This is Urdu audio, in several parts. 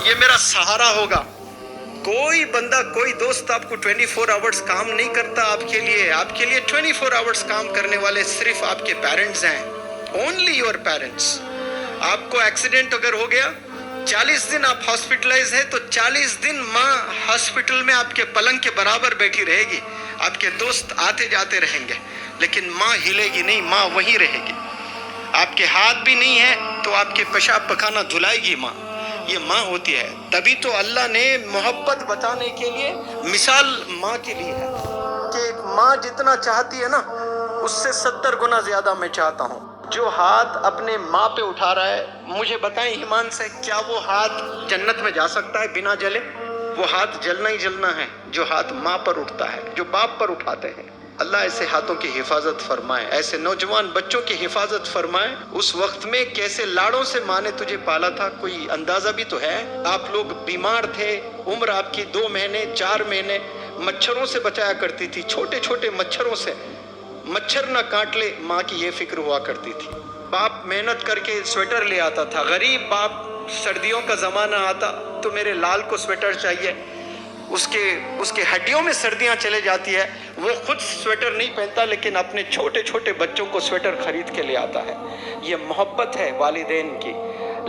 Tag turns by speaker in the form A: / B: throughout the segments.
A: یہ میرا سہارا ہوگا. کوئی بندہ کوئی دوست آپ کو 24 آورز کام نہیں کرتا آپ کے لیے 24 آورز کام کرنے والے صرف آپ کے پیرنٹس ہیں. Only your parents. آپ کو ایکسیڈنٹ اگر ہو گیا 40 دن آپ ہاسپٹلائز ہیں تو 40 دن ماں ہاسپٹل میں آپ کے پلنگ کے برابر بیٹھی رہے گی. آپ کے دوست آتے جاتے رہیں گے لیکن ماں ہلے گی نہیں, ماں وہیں رہے گی. آپ کے ہاتھ بھی نہیں ہے تو آپ کے پیشاب پخانہ دھلائے گی ماں. یہ ماں ہوتی ہے. تبھی تو اللہ نے محبت بتانے کے لیے مثال ماں کے لیے ہے کہ ایک ماں جتنا چاہتی ہے نا اس سے 70 گنا زیادہ میں چاہتا ہوں. جو ہاتھ اپنے ماں پہ اٹھا رہا ہے, مجھے بتائیں ایمان سے, کیا وہ ہاتھ جنت میں جا سکتا ہے بنا جلے؟ وہ ہاتھ جلنا ہی جلنا ہے جو ہاتھ ماں پر اٹھتا ہے, جو باپ پر اٹھاتے ہیں. اللہ ایسے ہاتھوں کی حفاظت فرمائے, ایسے نوجوان بچوں کی حفاظت فرمائے. اس وقت میں کیسے لاڑوں سے ماں نے تجھے پالا تھا کوئی اندازہ بھی تو ہے. آپ لوگ بیمار تھے, عمر آپ کی 2 مہینے 4 مہینے مچھروں سے بچایا کرتی تھی, چھوٹے چھوٹے مچھروں سے. مچھر نہ کاٹ لے ماں کی یہ فکر ہوا کرتی تھی. باپ محنت کر کے سویٹر لے آتا تھا. غریب باپ, سردیوں کا زمانہ آتا تو میرے لال کو سویٹر چاہیے, اس کے ہڈیوں میں سردیاں چلے جاتی ہے, وہ خود سویٹر نہیں پہنتا لیکن اپنے چھوٹے چھوٹے بچوں کو سویٹر خرید کے لے آتا ہے. یہ محبت ہے والدین کی.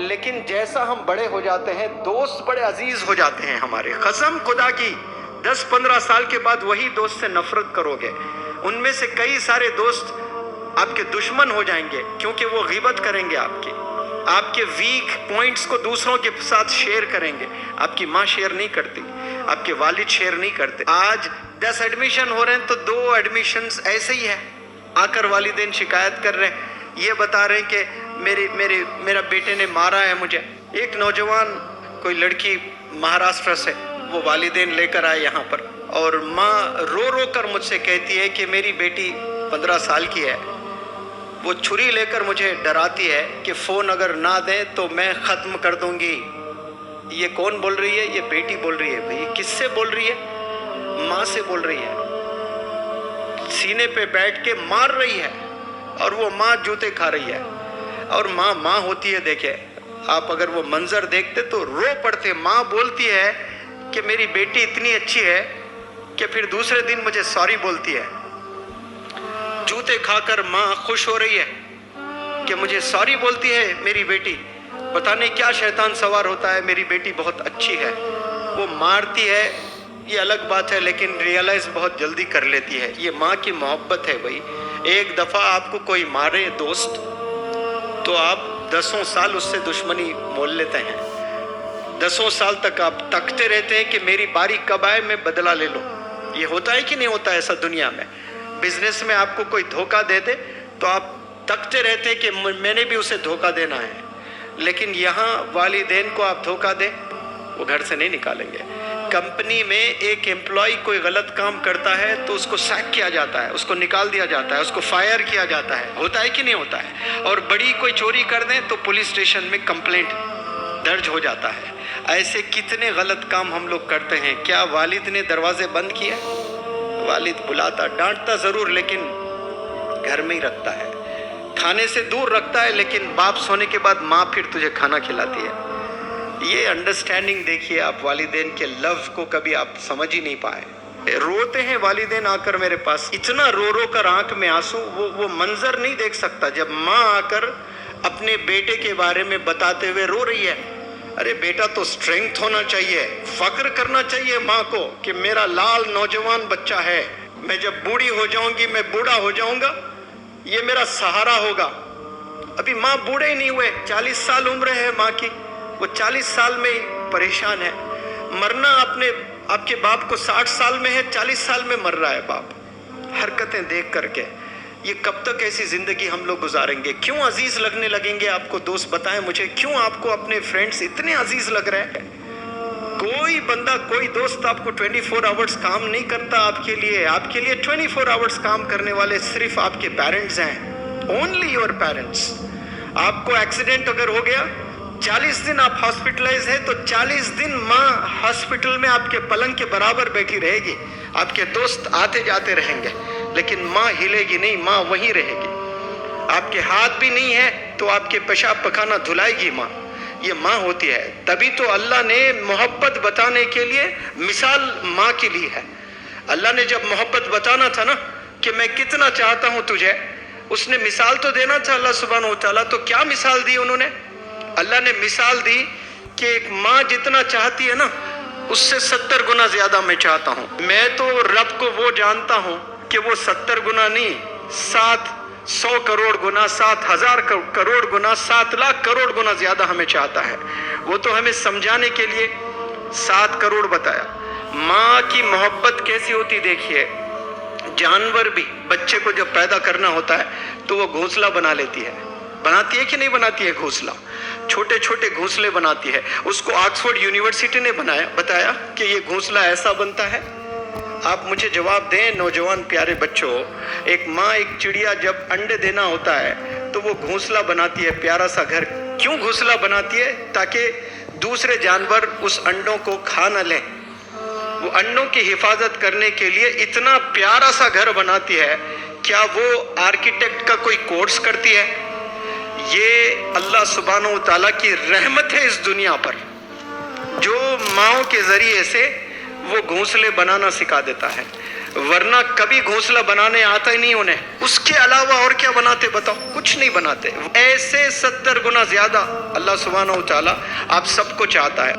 A: لیکن جیسا ہم بڑے ہو جاتے ہیں دوست بڑے عزیز ہو جاتے ہیں ہمارے. قسم خدا کی 10-15 سال کے بعد وہی دوست سے نفرت کرو گے. ان میں سے کئی سارے دوست آپ کے دشمن ہو جائیں گے کیونکہ وہ غیبت کریں گے آپ کے ویک پوائنٹس کو دوسروں کے ساتھ شیئر کریں گے. آپ کی ماں شیئر نہیں کرتی, آپ کے والد شیئر نہیں کرتے. آج 10 ایڈمیشن ہو رہے ہیں تو 2 ایڈمیشنز ایسے ہی ہے. آ کر والدین شکایت کر رہے ہیں, یہ بتا رہے ہیں کہ میرا بیٹے نے مارا ہے مجھے. ایک نوجوان کوئی لڑکی مہاراشٹر سے, وہ والدین لے کر آئے یہاں پر, اور ماں رو رو کر مجھ سے کہتی ہے کہ میری بیٹی 15 سال کی ہے, وہ چھری لے کر مجھے ڈراتی ہے کہ فون اگر نہ دیں تو میں ختم کر دوں گی. یہ کون بول رہی ہے؟ یہ بیٹی بول رہی ہے. بھئی کس سے بول رہی ہے؟ ماں سے بول رہی ہے. سینے پہ بیٹھ کے مار رہی ہے اور وہ ماں جوتے کھا رہی ہے. اور ماں ہوتی ہے. دیکھیں آپ اگر وہ منظر دیکھتے تو رو پڑتے. ماں بولتی ہے کہ میری بیٹی اتنی اچھی ہے کہ پھر دوسرے دن مجھے سوری بولتی ہے. جوتے کھا کر ماں خوش ہو رہی ہے کہ مجھے سوری بولتی ہے میری بیٹی. پتہ نہیں کیا شیطان سوار ہوتا ہے, میری بیٹی بہت اچھی ہے. وہ مارتی ہے یہ الگ بات ہے لیکن ریئلائز بہت جلدی کر لیتی ہے. یہ ماں کی محبت ہے. بھائی ایک دفعہ آپ کو کوئی مارے دوست تو آپ 10 سال اس سے دشمنی مول لیتے ہیں. 10 سال تک آپ تکتے رہتے ہیں کہ میری باری کب آئے میں بدلہ لے لوں. یہ ہوتا ہے کہ نہیں ہوتا ایسا دنیا میں؟ بزنس میں آپ کو کوئی دھوکہ دے دے تو آپ تکتے رہتے ہیں کہ میں نے بھی اسے دھوکہ دینا ہے. لیکن یہاں والدین کو آپ دھوکہ دیں وہ گھر سے نہیں نکالیں گے. کمپنی میں ایک امپلائی کوئی غلط کام کرتا ہے تو اس کو سیک کیا جاتا ہے, اس کو نکال دیا جاتا ہے, اس کو فائر کیا جاتا ہے. ہوتا ہے کہ نہیں ہوتا ہے؟ اور بڑی کوئی چوری کر دیں تو پولیس اسٹیشن میں کمپلینٹ درج ہو جاتا ہے. ایسے کتنے غلط کام ہم لوگ کرتے ہیں. کیا والد نے دروازے بند کیے؟ والد بلاتا, ڈانٹتا ضرور لیکن گھر میں ہی رکھتا ہے, کھانے سے دور رکھتا ہے, لیکن باپ سونے کے بعد ماں پھر تجھے کھانا کھلاتی ہے. یہ انڈرسٹینڈنگ دیکھیے آپ والدین کے لو کو کبھی آپ سمجھ ہی نہیں پائے. روتے ہیں والدین آ کر میرے پاس, اتنا رو رو کر آنکھ میں آنسو. وہ منظر نہیں دیکھ سکتا جب ماں آ کر اپنے بیٹے کے بارے میں بتاتے ہوئے رو رہی ہے. ارے بیٹا تو اسٹرینگتھ ہونا چاہیے, فخر کرنا چاہیے ماں کو کہ میرا لال نوجوان بچہ ہے. میں جب بوڑھی ہو جاؤں گی, میں بوڑھا ہو جاؤں گا, یہ میرا سہارا ہوگا. ابھی ماں بوڑھے ہی نہیں ہوئے, 40 سال عمر ہے ماں کی, وہ 40 سال میں پریشان ہے. مرنا آپ کے باپ کو 60 سال میں ہے, 40 سال میں مر رہا ہے باپ. حرکتیں دیکھ کر کے یہ کب تک ایسی زندگی ہم لوگ گزاریں گے؟ کیوں عزیز لگنے لگیں گے آپ کو دوست؟ بتائیں مجھے, کیوں آپ کو اپنے فرینڈز اتنے عزیز لگ رہے ہیں؟ کوئی بندہ کوئی دوست آپ کو 24 آورز کام نہیں کرتا آپ کے لیے 24 آورز کام کرنے والے صرف آپ کے پیرنٹس ہیں. Only your parents. آپ کو ایکسیڈنٹ اگر ہو گیا 40 دن آپ ہاسپٹلائز ہیں تو 40 دن ماں ہاسپٹل میں آپ کے پلنگ کے برابر بیٹھی رہے گی. آپ کے دوست آتے جاتے رہیں گے لیکن ماں ہلے گی نہیں, ماں وہیں رہے گی. آپ کے ہاتھ بھی نہیں ہے تو آپ کے پیشاب پخانہ دھلائے گی ماں. یہ ماں ہوتی ہے. تبھی تو اللہ نے محبت بتانے کے لیے مثال ماں کی لی ہے. اللہ نے جب محبت بتانا تھا نا کہ میں کتنا چاہتا ہوں تجھے، اس نے مثال تو دینا تھا اللہ سبحانہ و تعالیٰ. تو کیا مثال دی انہوں نے؟ اللہ نے مثال دی کہ ایک ماں جتنا چاہتی ہے نا اس سے 70 گنا زیادہ میں چاہتا ہوں. میں تو رب کو وہ جانتا ہوں کہ وہ 70 گنا نہیں، 700 کروڑ گنا، 7,000 کروڑ گنا، 7 لاکھ کروڑ گنا زیادہ ہمیں چاہتا ہے. وہ تو ہمیں سمجھانے کے لیے 7 کروڑ بتایا. ماں کی محبت کیسی ہوتی دیکھیے. جانور بھی بچے کو جب پیدا کرنا ہوتا ہے تو وہ گھونسلہ بنا لیتی ہے. بناتی ہے کہ نہیں بناتی ہے گھونسلہ؟ چھوٹے چھوٹے گھونسلے بناتی ہے. اس کو آکسفورڈ یونیورسٹی نے بتایا کہ یہ گھونسلہ ایسا بنتا ہے. آپ مجھے جواب دیں نوجوان پیارے بچوں، ایک ماں ایک چڑیا جب انڈے دینا ہوتا ہے تو وہ گھونسلہ بناتی ہے، پیارا سا گھر. کیوں گھونسلہ بناتی ہے؟ تاکہ دوسرے جانور اس انڈوں کو کھا نہ لیں. وہ انڈوں کی حفاظت کرنے کے لیے اتنا پیارا سا گھر بناتی ہے. کیا وہ آرکیٹیکٹ کا کوئی کورس کرتی ہے؟ یہ اللہ سبحانہ و تعالیٰ کی رحمت ہے اس دنیا پر، جو ماؤں کے ذریعے سے وہ گھونسلے بنانا سکھا دیتا ہے. ورنہ کبھی گھونسلہ بنانے آتا ہی نہیں انہیں. اس کے علاوہ اور کیا بناتے بتاؤ؟ کچھ نہیں بناتے. ایسے 70 گنا زیادہ اللہ سبحانہ و تعالیٰ آپ سب کو چاہتا ہے.